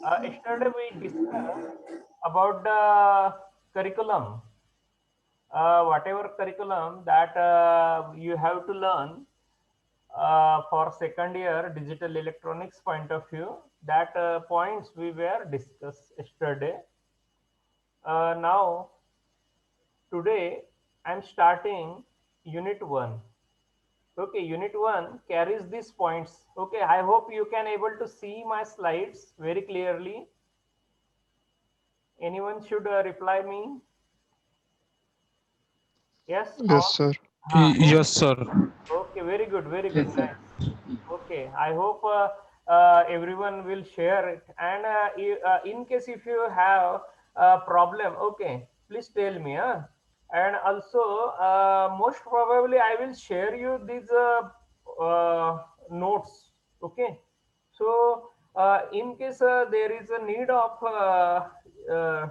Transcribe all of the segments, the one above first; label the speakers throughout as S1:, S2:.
S1: Yesterday we discussed about the curriculum, whatever curriculum that you have to learn for second year digital electronics point of view. That points we were discussed yesterday. Now today I'm starting unit 1. Okay, unit 1 carries these points. Okay, I hope you can able to see my slides very clearly. Anyone should reply me. Yes or
S2: Yes, sir.
S3: Yes, sir.
S1: okay, very good, very good,
S4: Yes, sir.
S1: nice. Okay, I hope everyone will share it. And in case if you have a problem, okay, please tell me. And also, most probably, I will share you these notes. Okay, so in case there is a need of uh,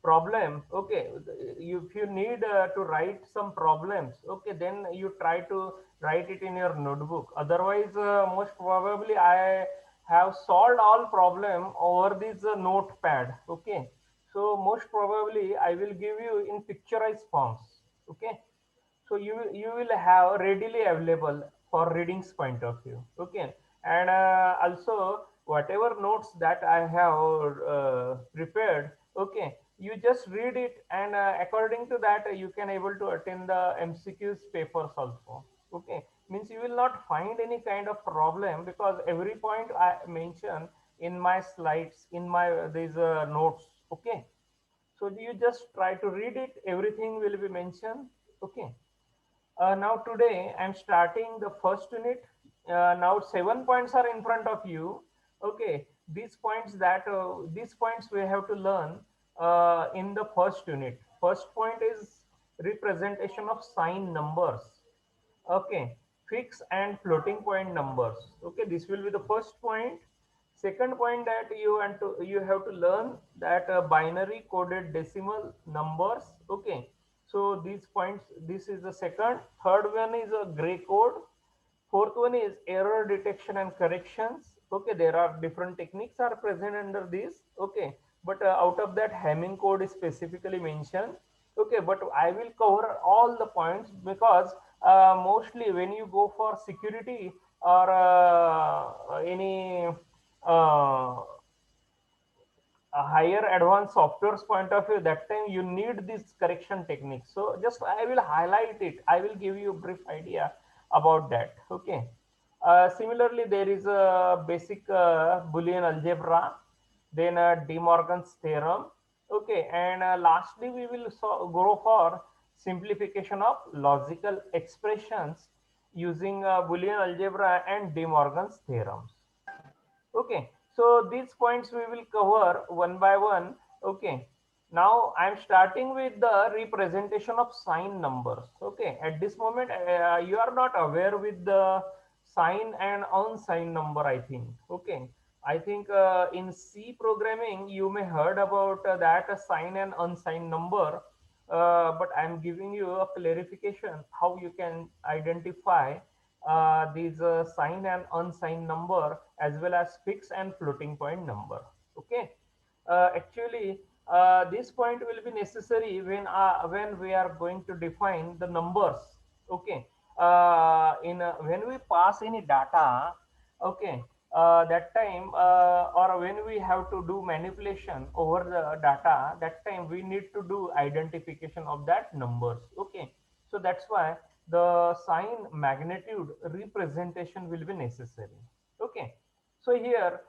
S1: problem, okay, if you need to write some problems, okay, then you try to write it in your notebook. Otherwise, most probably I have solved all problem over this notepad. Okay, so most probably I will give you in picturized forms. Okay, so you will have readily available for readings point of view. Okay, and also whatever notes that I have prepared, okay, you just read it, and according to that you can able to attend the mcqs papers also. Okay, means you will not find any kind of problem, because every point I mention in my slides, in my these notes. Okay, so you just try to read it, everything will be mentioned. Okay, now today I'm starting the first unit. Now 7 points are in front of you. Okay, these points we have to learn in the first unit. First point is representation of sign numbers. Okay, fixed and floating point numbers. Okay, this will be the first point. Second point that you have to learn that binary coded decimal numbers. Okay, so these points, this is the second. Third one is a gray code. Fourth one is error detection and corrections. Okay, there are different techniques are present under this. Okay, but out of that, Hamming code is specifically mentioned. Okay, but I will cover all the points, because mostly when you go for security or any uh, a higher advanced software's point of view, that time you need this correction technique. So just I will highlight it, I will give you a brief idea about that. Okay, similarly there is a basic boolean algebra, then de morgan's theorem. Okay, and lastly we will go for simplification of logical expressions using boolean algebra and de morgan's theorems. Okay, so these points we will cover one by one. Okay, now I'm starting with the representation of sign numbers. Okay, at this moment you are not aware with the sign and unsigned number, I think. Okay, I think in C programming you may heard about that sign and unsigned number, but I'm giving you a clarification how you can identify these signed and unsigned number, as well as fixed and floating point number. Okay, actually this point will be necessary when we are going to define the numbers. Okay, in when we pass any data. Okay, that time or when we have to do manipulation over the data, that time we need to do identification of that numbers. Okay, so that's why the sign magnitude representation will be necessary. Okay, so here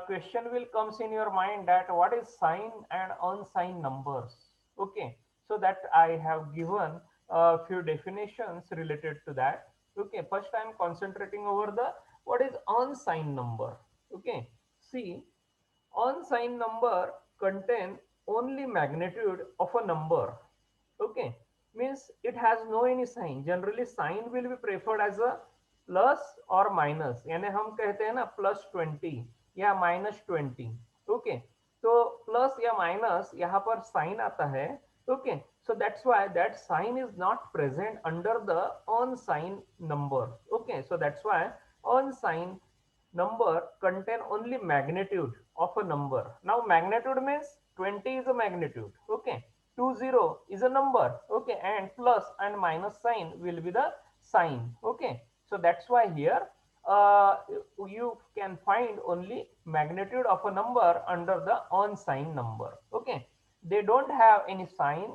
S1: question will comes in your mind that what is sign and unsigned numbers. Okay, so that I have given a few definitions related to that. Okay, first I am concentrating over the what is unsigned number. Okay, see, unsigned number contain only magnitude of a number. Okay, means it has no any sign. Generally sign will be preferred as a plus or minus, यानी हम कहते हैं ना +20 या -20. Okay, तो plus या minus यहाँ पर साइन आता है. Okay, so that's why that sign is not present under the unsigned number. Okay, so that's why unsigned number contain only magnitude of a number. Now magnitude means 20 is a magnitude. Okay, 20 is a number. Okay, and plus and minus sign will be the sign. Okay, so that's why here uh, you can find only magnitude of a number under the unsigned number. Okay, they don't have any sign.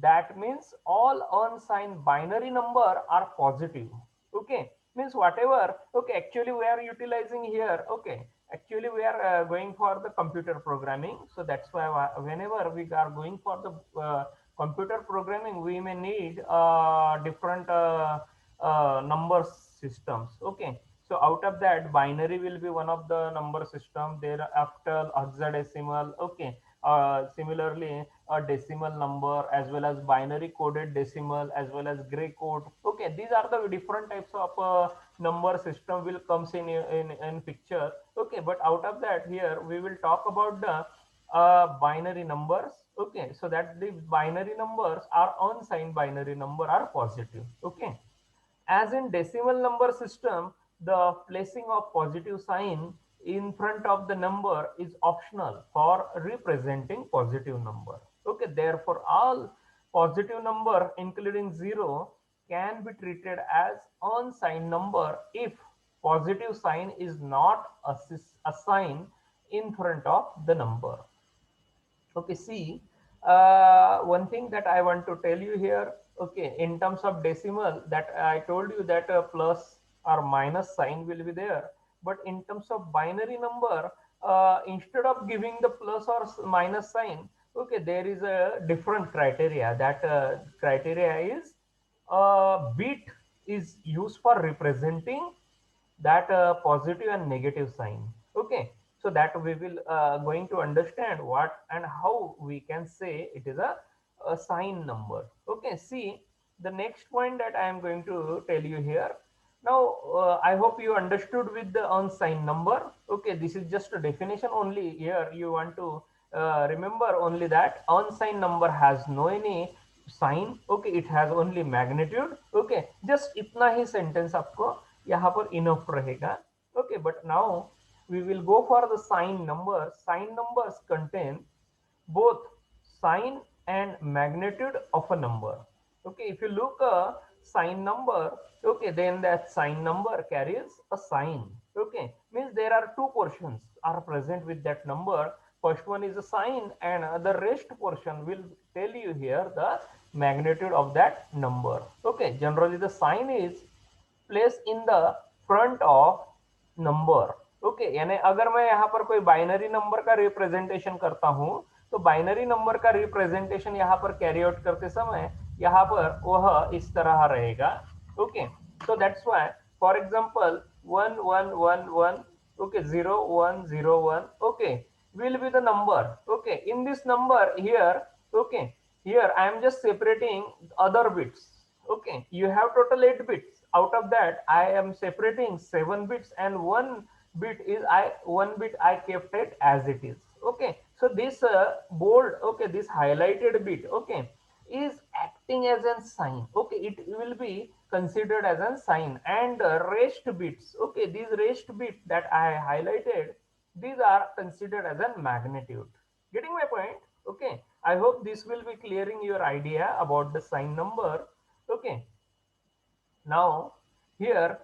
S1: That means all unsigned binary number are positive. Okay, means whatever. Okay, actually we are utilizing here. Okay, actually we are going for the computer programming, so that's why whenever we are going for the computer programming, we may need different number systems. Okay, so out of that, binary will be one of the number system. Thereafter hexadecimal. Okay, similarly a decimal number, as well as binary coded decimal, as well as gray code. Okay, these are the different types of number system will comes in picture. Okay, but out of that, here we will talk about the binary numbers. Okay, so that the binary numbers are unsigned binary number are positive. Okay, as in decimal number system, the placing of positive sign in front of the number is optional for representing positive number. Okay, therefore all positive number including 0 can be treated as unsigned number if positive sign is not assigned in front of the number. Okay, see, one thing that I want to tell you here, okay, in terms of decimal, that I told you that a plus or minus sign will be there. But in terms of binary number, instead of giving the plus or minus sign, okay, there is a different criteria. That criteria is bit is used for representing that positive and negative sign. Okay, so that we will going to understand what and how we can say it is a sign number. Okay, see, the next point that I am going to tell you here. Now I hope you understood with the unsigned number. Okay, this is just a definition only. Here you want to remember only that unsigned number has no any sign. Okay, it has only magnitude. Okay, just इतना ही sentence आपको यहाँ पर enough रहेगा. Okay, but now we will go for the sign numbers. Sign numbers contain both sign and magnitude of a number. Okay, if you look a sign number, okay, then that sign number carries a sign. Okay, means there are two portions are present with that number. First one is a sign, and the rest portion will tell you here the magnitude of that number. Okay, generally the sign is place in the front of number. Okay, यानी अगर मैं यहाँ पर कोई binary number का representation करता हूँ, तो बाइनरी नंबर का रिप्रेजेंटेशन यहाँ पर कैरी आउट करते समय यहाँ पर वह इस तरह रहेगा. Okay, so that's why for example 1111, okay, 0101, okay, will be the number. Okay, in this number here, okay, here I am just separating other bits. Okay, you have total 8 bits. Out of that I am separating 7 bits, and one bit I kept it as it is. Okay, so this bold, okay, this highlighted bit, okay, is acting as a sign. Okay, it will be considered as a sign. And rest bits, okay, these rest bits that I highlighted, these are considered as a magnitude. Getting my point? Okay, I hope this will be clearing your idea about the sign number. Okay, now here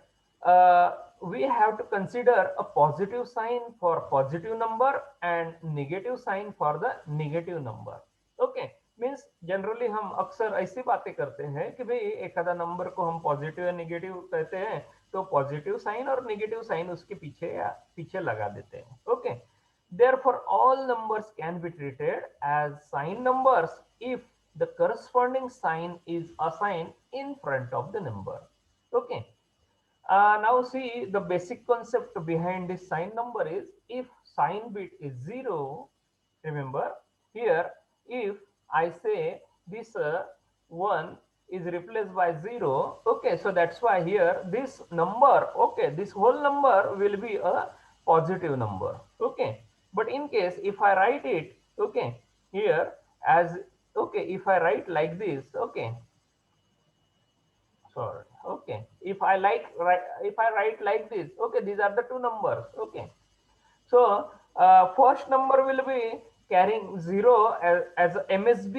S1: we have to consider a positive sign for positive number and negative sign for the negative number. Okay, means generally हम अक्सर ऐसी बातें करते हैं कि भाई एक आधा नंबर को हम पॉजिटिव या नेगेटिव कहते हैं, तो पॉजिटिव साइन और नेगेटिव साइन उसके पीछे या पीछे लगा देते हैं. Okay, therefore all numbers can be treated as sign numbers if the corresponding sign is assigned in front of the number. Okay, now see, the basic concept behind this sign number is if sign bit is 0, remember here, if I say this 1 is replaced by 0, okay, so that's why here this number, okay, this whole number will be a positive number. Okay, but in case if I write it, okay, here as, okay, if I write like this, okay, sorry, okay, if I like if I write like this, okay, these are the two numbers. Okay, so first number will be carrying zero as MSB.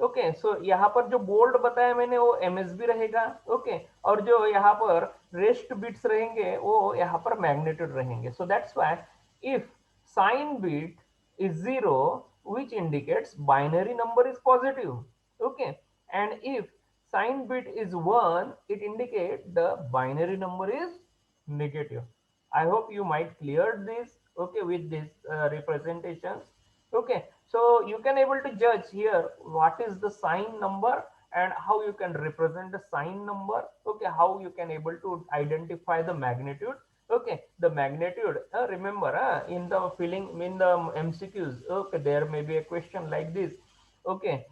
S1: Okay, so यहाँ पर जो bold बताया मैंने वो MSB रहेगा. Okay, और जो यहाँ पर रेस्ट बिट्स रहेंगे वो यहाँ पर मैग्नीट्यूड रहेंगे. So that's why if sign bit is 0, which indicates binary number is positive. Okay, and if sign bit is 1, it indicates the binary number is negative. I hope you might clear this, okay, with this representations. Okay, so you can able to judge here what is the sign number and how you can represent the sign number. Okay, how you can able to identify the magnitude. Okay, the magnitude, remember, in the filling in the MCQs, okay, there may be a question like this. Okay,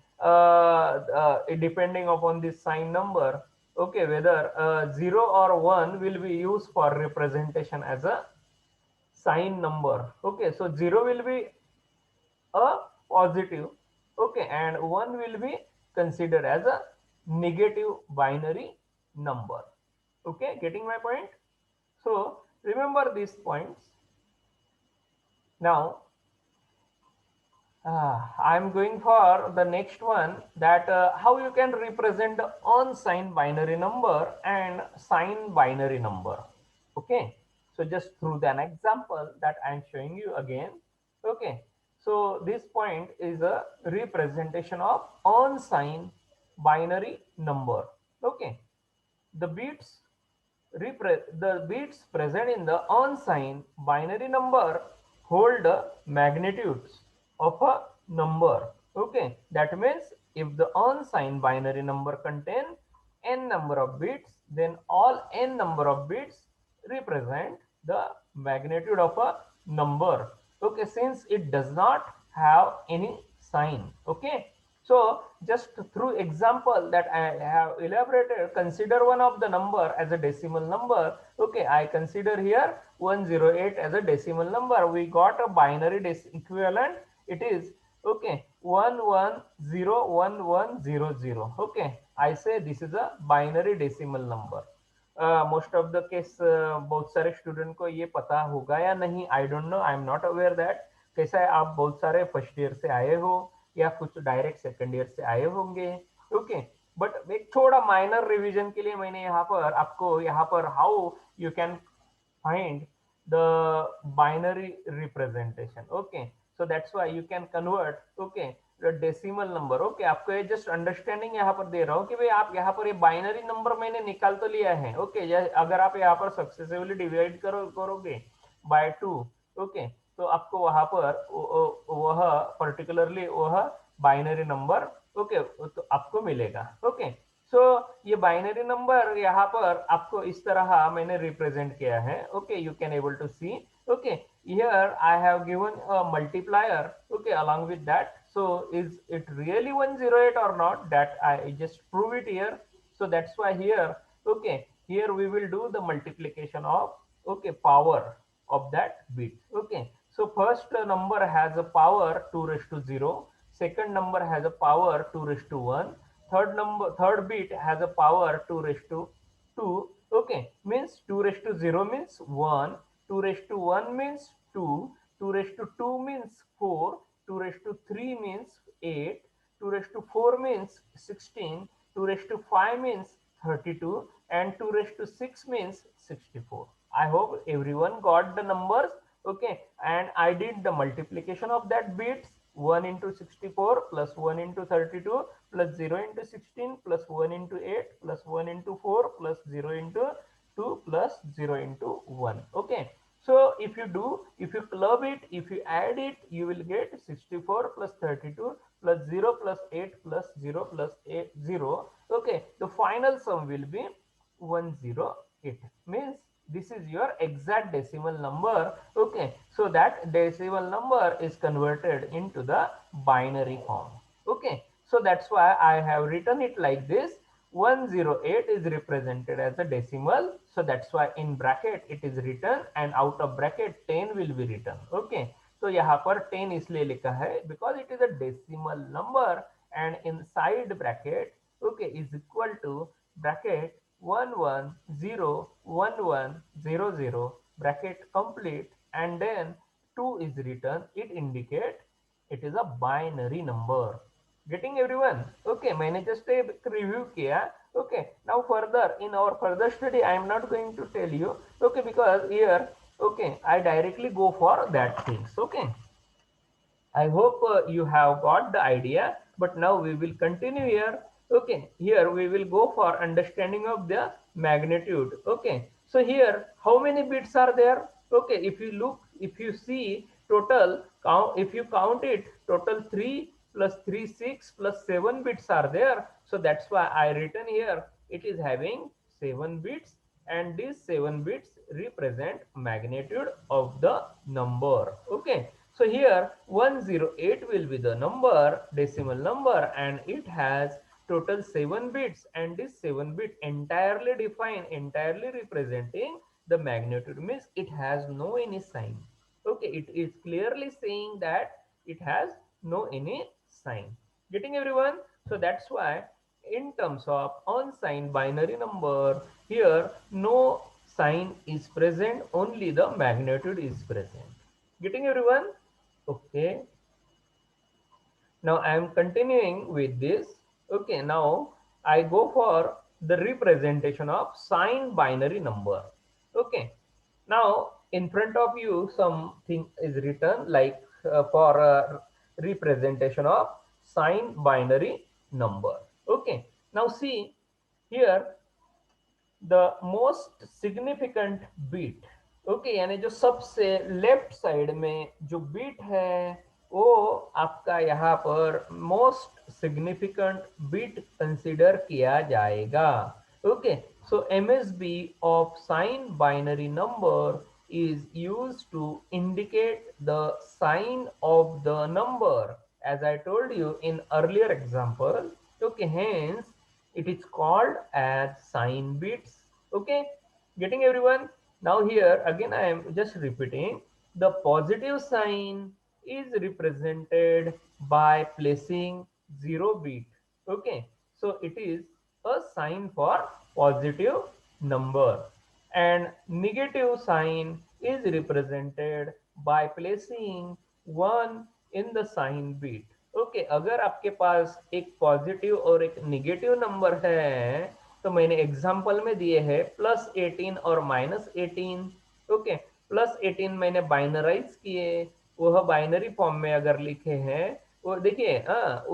S1: depending upon this sign number, okay, whether 0 or 1 will be used for representation as a sign number. Okay, so 0 will be a positive, okay, and 1 will be considered as a negative binary number. Okay, getting my point? So remember these points. Now I'm going for the next one, that how you can represent the unsigned binary number and signed binary number. Okay, so just through an example that I'm showing you again. Okay, so this point is a representation of unsigned binary number. Okay, the bits the bits present in the unsigned binary number hold the magnitudes of a number. Okay, that means if the unsigned binary number contain n number of bits, then all n number of bits represent the magnitude of a number. Okay, since it does not have any sign. Okay, so just through example that I have elaborated, consider one of the number as a decimal number. Okay, I consider here 108 as a decimal number. We got a binary equivalent. It is, okay, 110110. Okay, I say this is a binary decimal number. Most of the case बहुत सारे student को ये पता होगा या नहीं, I don't know, I am not aware that. कैसा है, आप बहुत सारे फर्स्ट ईयर से आए हो या कुछ डायरेक्ट सेकंड ईयर से आए होंगे. ओके, बट एक थोड़ा माइनर रिवीजन के लिए मैंने यहाँ पर आपको यहाँ पर how you can find the binary representation. Okay, so that's why you can convert, okay, decimal number. Okay, आपको ये जस्ट अंडरस्टैंडिंग यहाँ पर दे रहा हूँ कि भाई आप यहाँ पर ये बाइनरी नंबर मैंने निकाल तो लिया है. ओके, अगर आप यहाँ पर सक्सेसिवली डिवाइड करोगे बाय 2, ओके, तो आपको वहां पर वह पर्टिकुलरली वह बाइनरी नंबर, ओके, तो आपको मिलेगा. ओके, सो ये बाइनरी नंबर यहाँ पर आपको इस तरह मैंने रिप्रेजेंट किया है. Okay, you can able to see. Okay, here I have given a multiplier, okay, along with that. So is it really 108 or not, that I just prove it here. So that's why here, okay, here we will do the multiplication of, okay, power of that bit. Okay, so first number has a power 2 raised to 0, second number has a power 2 raised to 1, third bit has a power 2 raised to 2. Okay, means 2 raised to 0 means 1, 2 raised to 1 means 2, 2 raised to 2 means 4, 2 raised to 3 means 8, 2 raised to 4 means 16, 2 raised to 5 means 32, and 2 raised to 6 means 64. I hope everyone got the numbers. Okay, and I did the multiplication of that bits. 1 into 64 plus 1 into 32 plus 0 into 16 plus 1 into 8 plus 1 into 4 plus 0 into 2 plus 0 into 1. Okay, so if you club it, if you add it, you will get 64 plus 32 plus 0 plus 8 plus 0 plus 8 0. Okay, the final sum will be 108. Means this is your exact decimal number. Okay, so that decimal number is converted into the binary form. Okay, so that's why I have written it like this. 108 is represented as a decimal, so that's why in bracket it is written, and out of bracket 10 will be written. Okay, so यहाँ पर 10 इसलिए लिखा है because it is a decimal number, and inside bracket, okay, is equal to bracket 1101100 bracket complete, and then 2 is written, it indicate it is a binary number. Getting everyone? Okay, मैंने just एक review किया. Okay, now further in our further study I am not going to tell you. Okay, because here, okay, I directly go for that things. Okay, I hope you have got the idea, but now we will continue here. Okay, here we will go for understanding of the magnitude. Okay, so here how many bits are there? Okay, if you look, if you see total count, if you count it, total 3 plus 3 6 plus 7 bits are there. So that's why I written here it is having 7 bits, and these 7 bits represent magnitude of the number. Okay, so here 108 will be the number, decimal number, and it has total 7 bits, and this 7 bit entirely defined, entirely representing the magnitude, means it has no any sign. Okay, it is clearly saying that it has no any sign. Getting everyone? So that's why in terms of unsigned binary number, here no sign is present, only the magnitude is present. Getting everyone? Okay, now I am continuing with this. Okay, now I go for the representation of signed binary number. Okay, now in front of you something is written like for a representation of signed binary number. Okay, now see here the most significant bit. Okay, यानी जो सबसे left side में जो beat है वो आपका यहाँ पर मोस्ट सिग्निफिकेंट बीट कंसीडर किया जाएगा. Okay, so MSB of sine binary number is used to indicate the sign of the number, as I told you in earlier example. Okay, hence it is called as sign bits. Okay, getting everyone? Now here again I am just repeating, the positive sign is represented by placing 0 bit. Okay, so it is a sign for positive number, and negative sign is represented by placing 1 in the sign bit. Okay, अगर आपके पास एक positive और एक negative number है, तो मैंने example में दिए हैं +18 और -18. ओके, +18 मैंने बाइनराइज किए, वह बाइनरी फॉर्म में अगर लिखे हैं, वो देखिए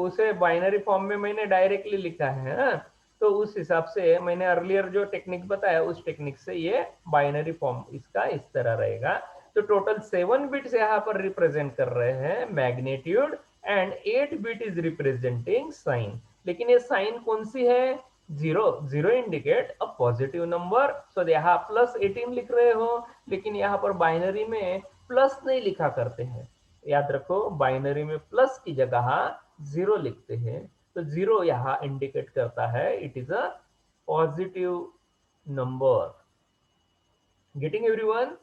S1: उसे बाइनरी फॉर्म में मैंने डायरेक्टली लिखा है. तो उस हिसाब से मैंने अर्लियर जो टेक्निक बताया उस टेक्निक से ये बाइनरी फॉर्म इसका इस तरह रहेगा. तो टोटल 7 बिट्स यहाँ पर रिप्रेजेंट कर रहे हैं magnitude, and 8 bit is representing sign. लेकिन ये साइन कौन सी है? 0. 0 indicate a positive number. So यहाँ +18 लिख रहे हो, लेकिन यहाँ पर बाइनरी में प्लस नहीं लिखा करते हैं. याद रखो, बाइनरी में प्लस की जगह 0 लिखते हैं. तो 0 यहाँ इंडिकेट करता है it is a positive number. Getting everyone?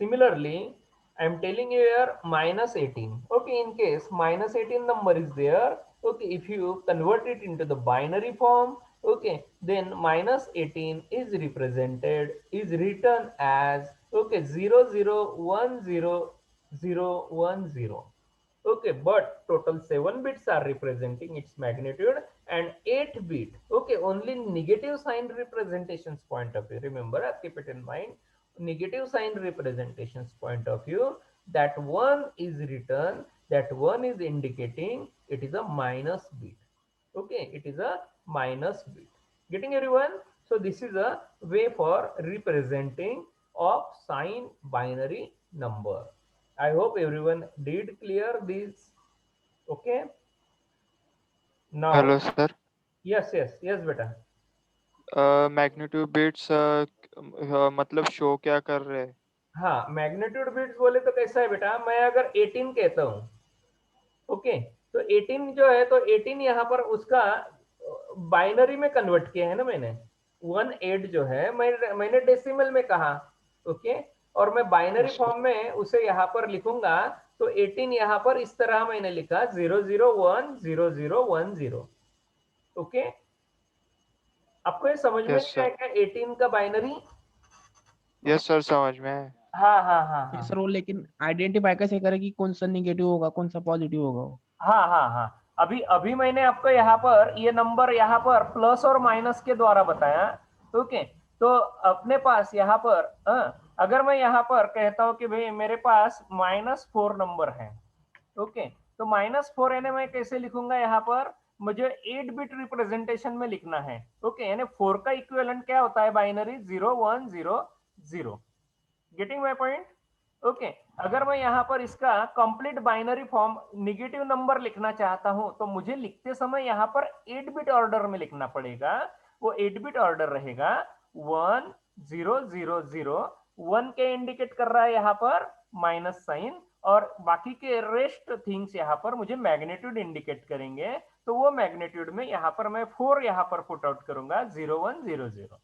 S1: Similarly, I am telling you here -18. Okay, in case -18 number is there, okay, if you convert it into the binary form, okay, then -18 is represented, is written as, okay, 00101010. Okay, but total 7 bits are representing its magnitude, and 8 bit, okay, only negative sign representations point of view. Remember, keep it in mind, negative sign representations point of view, that one is written, that one is indicating it is a minus bit. Okay, it is a minus bit. Getting everyone? So this is a way for representing of sign binary number. I hope everyone did clear this. Okay, now
S2: hello sir.
S1: yes beta.
S2: Magnitude bits मतलब show क्या कर रहे हैं?
S1: हाँ, magnitude bits बोले तो कैसा है बेटा, मैं अगर 18 कहता हूँ, ओके, तो 18 जो है, तो 18 यहाँ पर उसका बाइनरी में कन्वर्ट किया है ना मैंने. 18 जो है मैंने डेसिमल में कहा. ओके, और मैं बाइनरी
S2: यस सर.
S1: फॉर्म में उसे यहाँ पर लिखूंगा, तो 18 यहाँ पर इस तरह मैंने लिखा 0010010. ओके, आपको ये समझ में
S2: यस
S1: नहीं आया
S2: सर.
S1: क्या 18 का बाइनरी?
S2: यस सर, समझ में है.
S1: हाँ हाँ हाँ
S3: फिर
S1: हाँ
S3: सर वो लेकिन आइडेंटिफाई कैसे करे कि कौन सा निगेटिव होगा कौन सा पॉजिटिव होगा वो?
S1: हाँ हाँ हाँ, अभी अभी मैंने आपको यहाँ पर ये नंबर यहाँ पर प्लस और माइनस के द्वारा बताया। ओके, तो अपने पास यहाँ पर अगर मैं यहाँ पर कहता हूँ कि भाई मेरे पास -4 नंबर है। ओके, तो -4 यानी मैं कैसे लिखूंगा यहाँ पर, मुझे 8 बिट रिप्रेजेंटेशन में लिखना है। ओके, यानी 4 का इक्विवेलेंट क्या होता है, binary 0 1 0 0। Getting my point? Okay, अगर मैं यहाँ पर इसका complete binary form negative number लिखना चाहता हूं तो मुझे लिखते समय यहाँ पर 8 बिट ऑर्डर में लिखना पड़ेगा। वो 8 बिट ऑर्डर रहेगा 1 0 0 0। 1 के इंडिकेट कर रहा है यहाँ पर माइनस साइन, और बाकी के रेस्ट थिंग्स यहाँ पर मुझे मैग्नीट्यूड इंडिकेट करेंगे। तो वो मैग्नीट्यूड में यहाँ पर मैं 4 यहाँ पर पुट आउट करूंगा 0 1 0 0।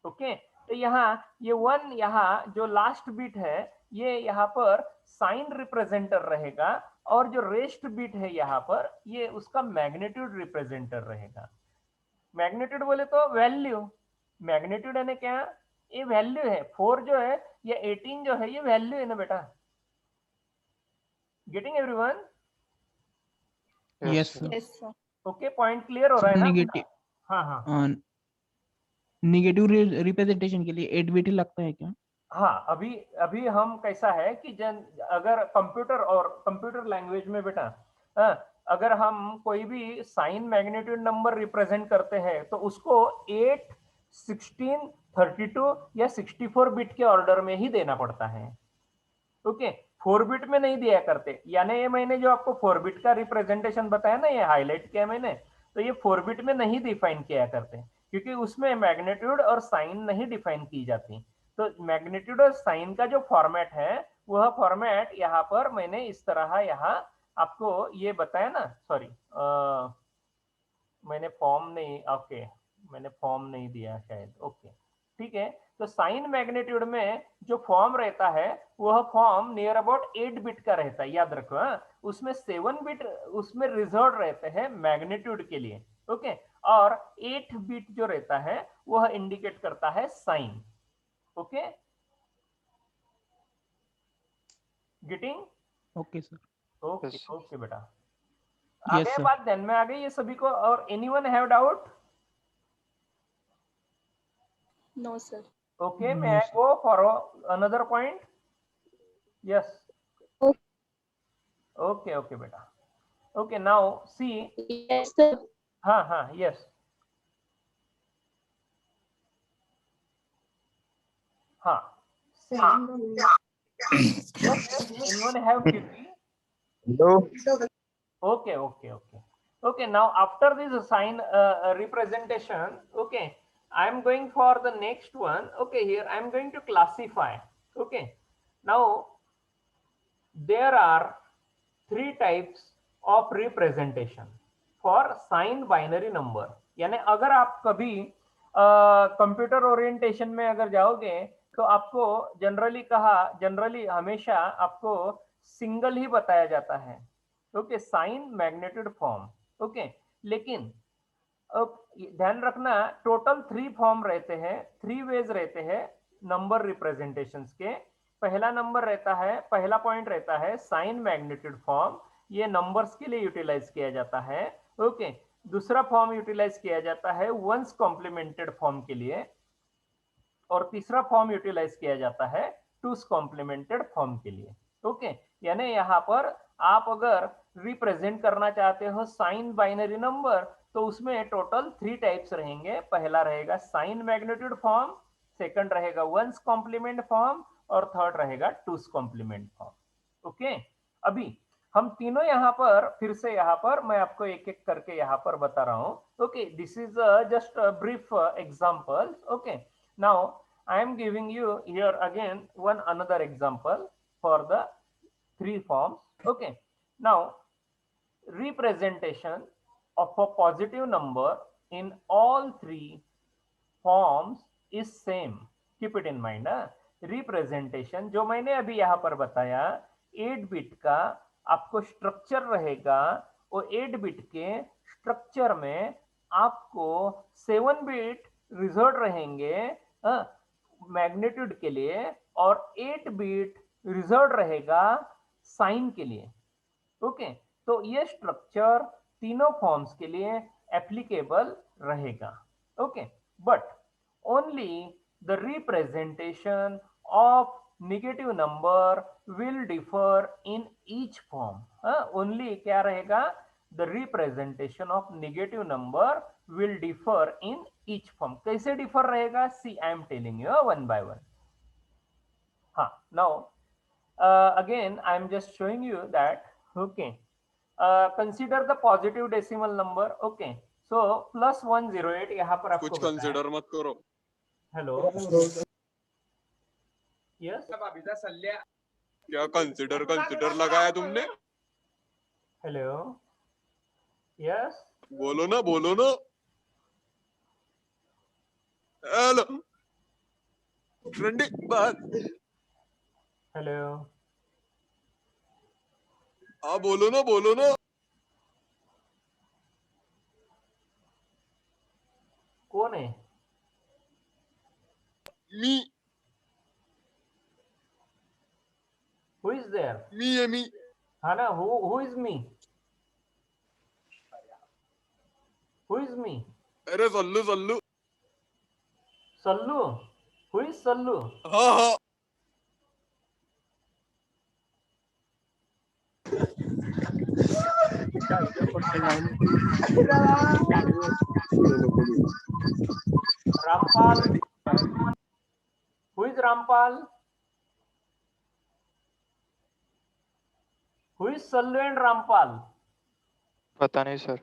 S1: ओके, तो यहाँ ये 1 यहाँ जो लास्ट बिट है ये यहाँ पर साइन रिप्रेजेंटर रहेगा, और जो रेस्ट बिट है यहाँ पर ये उसका मैग्नीट्यूड रिप्रेजेंटर रहेगा। मैग्नीट्यूड बोले तो वैल्यू, मैग्नीट्यूड है ना क्या, ये वैल्यू है। 4 जो है ये 18 जो है ये वैल्यू है ना बेटा। Getting everyone?
S3: Yes
S2: sir.
S3: Sir.
S4: Yes sir.
S1: Okay, point clear हो रहा
S3: सर
S1: है ना?
S3: निगेटिव
S1: हाँ हाँ
S3: निगेटिव रिप्रेजेंटेशन के लिए 8 बिट ही लगता है क्या?
S1: हाँ, अभी अभी हम कैसा है कि अगर कंप्यूटर और कंप्यूटर लैंग्वेज में बेटा, हाँ, अगर हम कोई भी साइन मैग्नीट्यूड नंबर रिप्रेजेंट करते हैं तो उसको 8 16 32 या 64 बिट के ऑर्डर में ही देना पड़ता है। ओके, 4 बिट में नहीं दिया करते। यानी ये मैंने जो आपको 4 बिट का रिप्रेजेंटेशन बताया ना, ये हाईलाइट किया मैंने, तो ये 4 बिट में नहीं डिफाइन किया करते क्योंकि उसमें मैग्नीट्यूड और साइन नहीं डिफाइन की जाती। तो मैग्नीट्यूड और साइन का जो फॉर्मेट है वह फॉर्मेट यहाँ पर मैंने इस तरह यहाँ आपको ये बताया ना। सॉरी, मैंने फॉर्म नहीं, ओके, मैंने फॉर्म नहीं दिया शायद। ओके, ठीक है। तो साइन मैग्नीट्यूड में जो फॉर्म रहता है वह फॉर्म नियर अबाउट 8 बिट का रहता है, याद रखो। उसमें 7 बिट उसमें रिजर्व रहते हैं मैग्नीट्यूड के लिए। ओके, और 8 बिट जो रहता है वह इंडिकेट करता है sign. Okay, getting?
S3: Okay sir.
S1: Okay
S2: Yes,
S1: okay बेटा, आ
S3: यस
S1: गए
S3: सर।
S1: बात, ध्यान में आ गई ये सभी को? और anyone have doubt?
S4: No sir.
S1: Okay, may
S3: no
S1: I
S3: sir.
S1: go for another point? Yes. Okay, okay, beta. Okay, now see.
S4: Yes sir.
S1: हाँ, yes. हाँ, see. Yes, anyone have QT?
S5: No.
S1: Okay, okay, okay. Okay, now after this sign representation, okay, I'm going for the next one. Okay, here I'm going to classify. Okay, now there are 3 types of representation for sign binary number। यानी अगर आप कभी computer orientation में अगर जाओगे तो आपको generally हमेशा आपको सिंगल ही बताया जाता है। Okay, sign magnitude form. Okay, लेकिन अब ध्यान रखना, टोटल 3 फॉर्म रहते हैं, 3 वेज रहते हैं नंबर रिप्रेजेंटेशंस के। पहला नंबर रहता है, पहला पॉइंट रहता है साइन मैग्नीट्यूड फॉर्म, ये नंबर्स के लिए यूटिलाइज किया जाता है। ओके, दूसरा फॉर्म यूटिलाइज किया जाता है वंस कॉम्प्लीमेंटेड फॉर्म के लिए, और तीसरा फॉर्म यूटिलाइज किया जाता है टूस कॉम्प्लीमेंटेड फॉर्म के लिए। ओके, यानी यहाँ पर आप अगर रिप्रेजेंट करना चाहते हो साइन बाइनरी नंबर तो उसमें टोटल 3 टाइप्स रहेंगे। पहला रहेगा साइन मैग्नीट्यूड फॉर्म, सेकंड रहेगा वंस कॉम्प्लीमेंट फॉर्म, और थर्ड रहेगा टूस कॉम्प्लीमेंट फॉर्म। ओके, अभी हम तीनों यहाँ पर फिर से यहाँ पर मैं आपको एक एक करके यहाँ पर बता रहा हूँ। Okay, this is just brief example. Okay, now I am giving you here again one another example for the 3 forms. Okay, now representation of a positive number in all 3 forms is same. Keep it in mind. Representation जो मैंने अभी यहाँ पर बताया 8 bit का आपको structure रहेगा, वो 8 बिट के स्ट्रक्चर में आपको 7 बिट रिजर्व रहेंगे मैग्नीट्यूड के लिए, और 8 बिट रिजर्व रहेगा साइन के लिए। ओके, तो ये स्ट्रक्चर तीनों फॉर्म्स के लिए एप्लीकेबल रहेगा। Okay, but only the representation of negative number will differ in each form. Only क्या रहेगा, the representation of negative number will differ in each form. कैसे डिफर रहेगा, see I am telling you one by one. हाँ, now again I am just showing you that. Okay, consider the positive decimal number. Okay, so plus 108 यहाँ पर आपको
S5: कुछ consider मत करो।
S1: Hello, yes,
S5: क्या कंसिडर कंसिडर लगाया तुमने?
S1: हेलो, यस,
S5: बोलो ना बोलो ना। हेलो ट्रेंडिंग बात।
S1: हेलो,
S5: हाँ बोलो ना बोलो ना।
S1: कौन है?
S5: मी
S1: Who is there?
S5: मी है मी।
S1: हाँ ना, who is me? Who is me?
S5: अरे सल्लू सल्लू।
S1: सल्लू? Who is Sallu?
S5: हाँ हाँ।
S1: Rampal? Who is Rampal? Who is Sallu and Rampal?
S2: पता नहीं sir.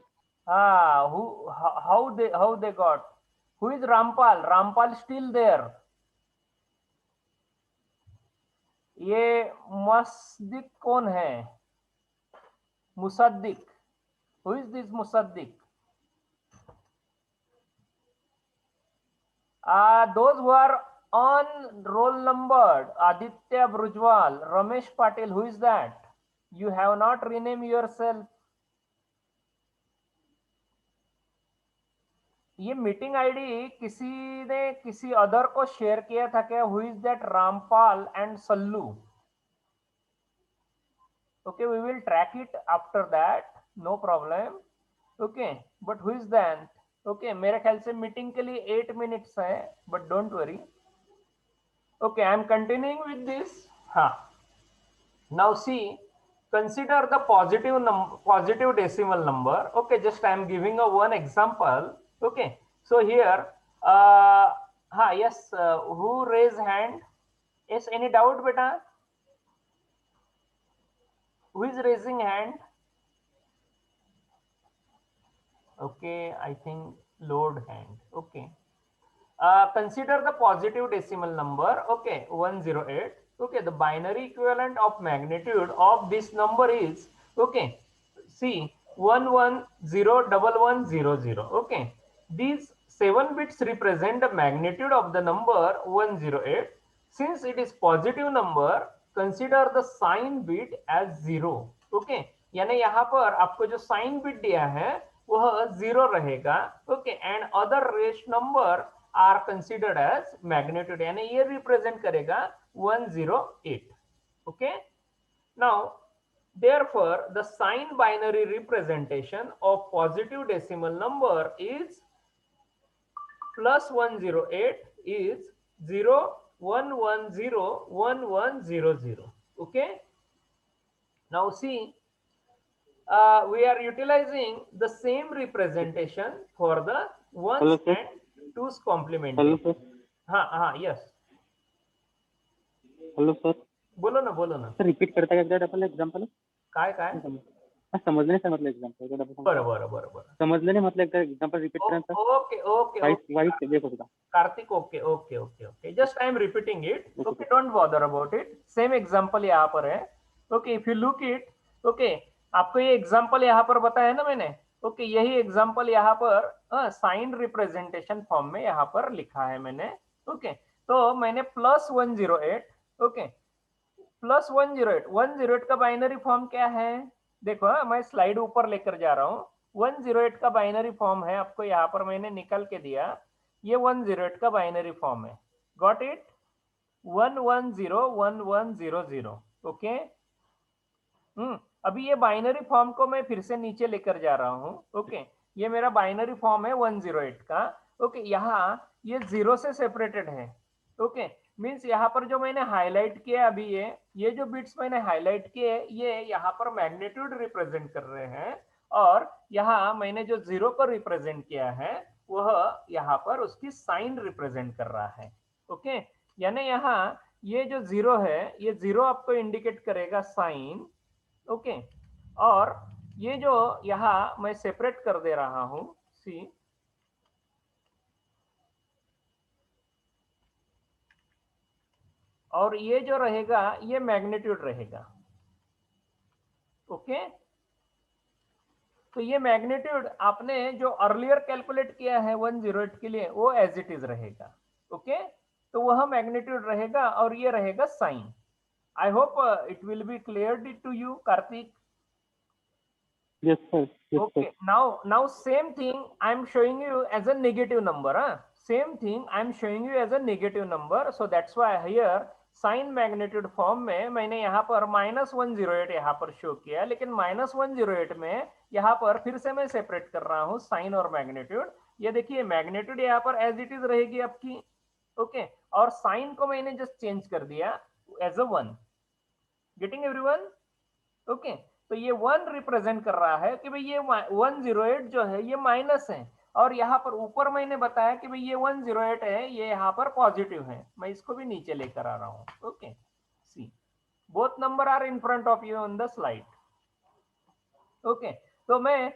S1: Ah, how they got? Who is Rampal? Rampal still there. ये मुसद्दिक कौन है? Mossadegh. Who is this Mossadegh? Those who are on roll numbered, Aditya Brujwal, Ramesh Patil, who is that? You have not renamed yourself. ये meeting ID किसी ने किसी other को share किया था क्या? Who is that Rampal and Sallu? Okay, we will track it after that, no problem. Okay, but who is that? Okay, मेरे ख्याल से मीटिंग के लिए 8 मिनट्स है, but don't worry. Okay, I am continuing with this. हाँ, now see, consider the positive decimal number. Okay, just I am giving a one example. Okay, so here yes, who raise hand? Yes, any doubt beta? Who is raising hand? Okay, I think load hand. Okay, consider the positive decimal number. Okay, 108. Okay, the binary equivalent of magnitude of this number is, okay, see, 1101100. Okay, these 7 bits represent the magnitude of the number 108. Since it is positive number, consider the sign bit as 0. Okay, यानी यहाँ पर आपको जो sign bit दिया है वह 0 रहेगा। Okay, and other rest number are considered as magnitude, यानी ये रिप्रेजेंट करेगा 108. Okay, now therefore the sign binary representation of positive decimal number is plus 108 is 0110110. Okay, now see, we are utilizing the same representation for the ones and twos complement.
S6: Hello sir.
S1: हाँ, yes,
S6: hello sir.
S1: बोलो ना
S6: sir repeat करता का एकदा double example
S1: काय
S6: समजलं नाही sir, म्हटलं एक्झाम्पल
S1: बरं
S6: समजलं नाही, म्हटलं एकदा एक्झाम्पल रिपीट करा सर।
S1: ओके
S6: वाईट देखो होता
S1: Kartik, okay, just I am repeating it. Okay, don't bother about it. Same example यहाँ पर है. Okay, if you look it, okay, आपको ये एग्जांपल यहाँ पर बताया ना मैंने. ओके, यही एग्जांपल यहाँ पर साइन रिप्रेजेंटेशन फॉर्म में यहाँ पर लिखा है मैंने. ओके, तो मैंने +108. ओके, +108 का बाइनरी फॉर्म क्या है? देखो, मैं स्लाइड ऊपर लेकर जा रहा हूँ. 108 का बाइनरी फॉर्म है, आपको यहाँ पर मैंने निकल के दिया. ये 108 का बाइनरी फॉर्म है. Got it? 1101100. ओके. अभी ये बाइनरी फॉर्म को मैं फिर से नीचे लेकर जा रहा हूँ. ओके. ये मेरा बाइनरी फॉर्म है 108 का. ओके. यहाँ ये 0 से सेपरेटेड है. ओके. मीन्स यहाँ पर जो मैंने हाईलाइट किया अभी ये जो बिट्स मैंने हाईलाइट किए ये यहाँ पर मैग्नीट्यूड रिप्रेजेंट कर रहे हैं, और यहाँ मैंने जो 0 को रिप्रेजेंट किया है वह यहाँ पर उसकी साइन रिप्रेजेंट कर रहा है. ओके. यानी यहाँ ये जो 0 है ये 0 आपको इंडिकेट करेगा साइन. ओके. और ये जो यहाँ मैं सेपरेट कर दे रहा हूं, सी, और ये जो रहेगा ये मैग्नीट्यूड रहेगा. ओके. तो ये मैग्नीट्यूड आपने जो अर्लियर कैलकुलेट किया है 108 के लिए वो एज इट इज रहेगा. ओके. तो वह मैग्नीट्यूड रहेगा और ये रहेगा sign. I hope it will be clear to you, Kartik.
S6: Yes, sir. Yes,
S1: Okay,
S6: sir.
S1: now same thing I am showing you as a negative number. Same thing I am showing you as a negative number. So that's why here sign magnitude form में मैंने यहाँ पर -108 यहाँ पर show किया, लेकिन -108 में यहाँ पर फिर से मैं सेपरेट कर रहा हूँ साइन और मैग्नीट्यूड. ये देखिए मैग्नीट्यूड यहाँ पर एज इट इज रहेगी आपकी. ओके. और साइन को मैंने जस्ट चेंज कर दिया as a 1. Getting everyone? Okay. तो ये 1 रिप्रेजेंट कर रहा है कि भाई ये 108 जो है ये माइनस है, और यहाँ पर ऊपर मैंने बताया कि भाई ये 108 है, ये यहाँ पर पॉजिटिव है. मैं इसको भी नीचे लेकर आ रहा हूँ. Okay. See, both number are in front of you on the slide. Okay. तो मैं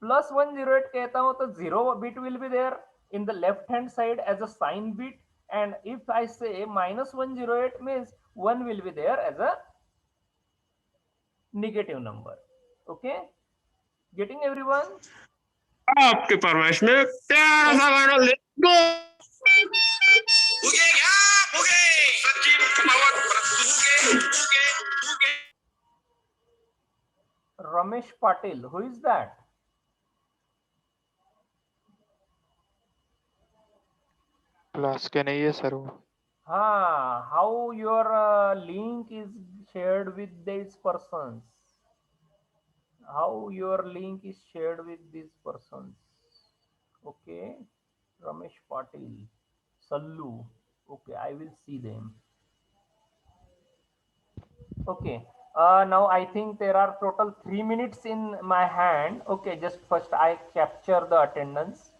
S1: +108 कहता हूँ तो 0 bit will be there in the left hand side as a sign bit, and if I say -108 means 1 will be there as a negative number. Okay, getting everyone?
S7: आपके परवरिश में प्यारा सा गाना लेट्स गो.
S5: उगे क्या उगे सचिन पवन उगे.
S1: Ramesh Patil, who is that?
S2: Class के नहीं है सर वो.
S1: How your link is shared with these persons? How your link is shared with these persons? Okay, Ramesh Patil, Sallu. Okay, I will see them. Okay. Now I think there are total 3 minutes in my hand. Okay, just first I capture the attendance.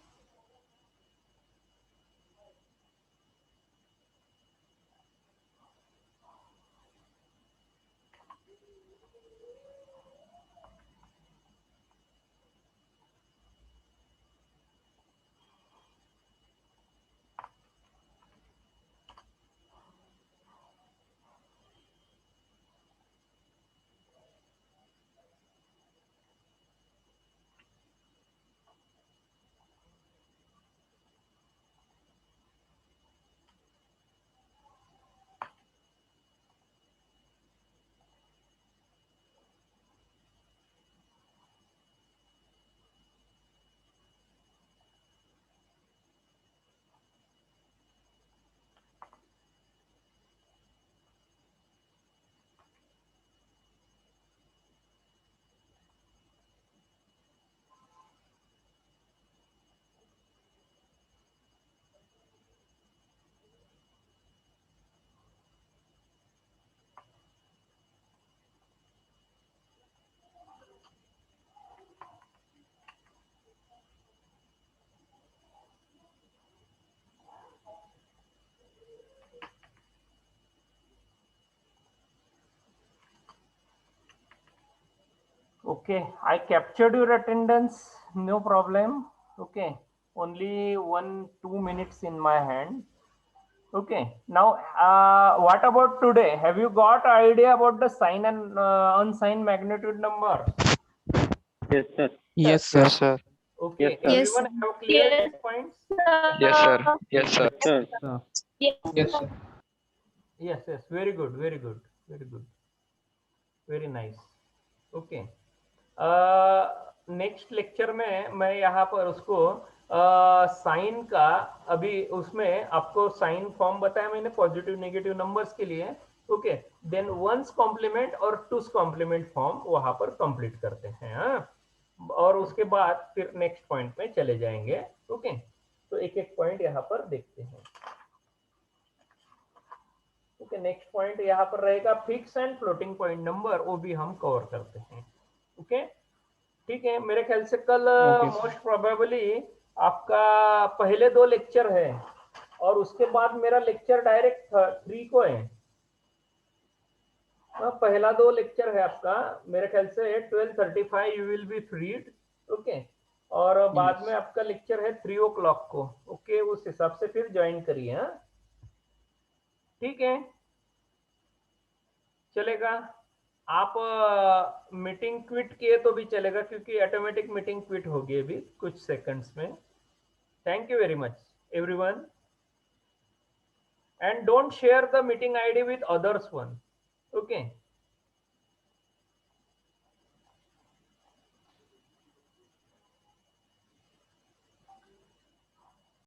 S1: Okay, I captured your attendance, no problem. Okay, only 1-2 minutes in my hand. Okay, now what about today? Have you got idea about the sign and unsigned magnitude number?
S6: Yes, sir.
S3: Yes, sir.
S2: Yes sir.
S1: Okay,
S6: Yes,
S4: sir.
S1: everyone have clear
S4: Yes.
S1: these points?
S2: Yes sir. Yes sir.
S6: Sir.
S3: Yes, sir.
S1: Yes, very good, very good, very good, very nice. Okay. Next lecture में मैं यहाँ पर उसको sign का अभी उसमें आपको sign form बताया मैंने पॉजिटिव नेगेटिव नंबर्स के लिए। ओके, देन वंस कॉम्प्लीमेंट और टूस कॉम्प्लीमेंट फॉर्म वहां पर कंप्लीट करते हैं। हाँ, और उसके बाद फिर नेक्स्ट पॉइंट में चले जाएंगे। ओके, तो एक एक पॉइंट यहाँ पर देखते हैं। ओके, नेक्स्ट पॉइंट यहाँ पर रहेगा fix and floating point number, वो भी हम कवर करते हैं। ओके, ठीक है, मेरे ख्याल से कल
S3: Okay,
S1: मोस्ट प्रोबेबली आपका पहले 2 लेक्चर है और उसके बाद मेरा लेक्चर डायरेक्ट 3 को है। पहला 2 लेक्चर है आपका, मेरे ख्याल से 12:35 you will be freed. Okay, और बाद
S3: Yes.
S1: में आपका लेक्चर है 3 o'clock को। ओके, उस हिसाब से फिर ज्वाइन करिए। हाँ, ठीक है, चलेगा। आप मीटिंग क्विट किए तो भी चलेगा, क्योंकि ऑटोमेटिक मीटिंग क्विट होगी अभी कुछ सेकंड्स में। Thank you very much everyone, and don't share the meeting ID with others one. Okay.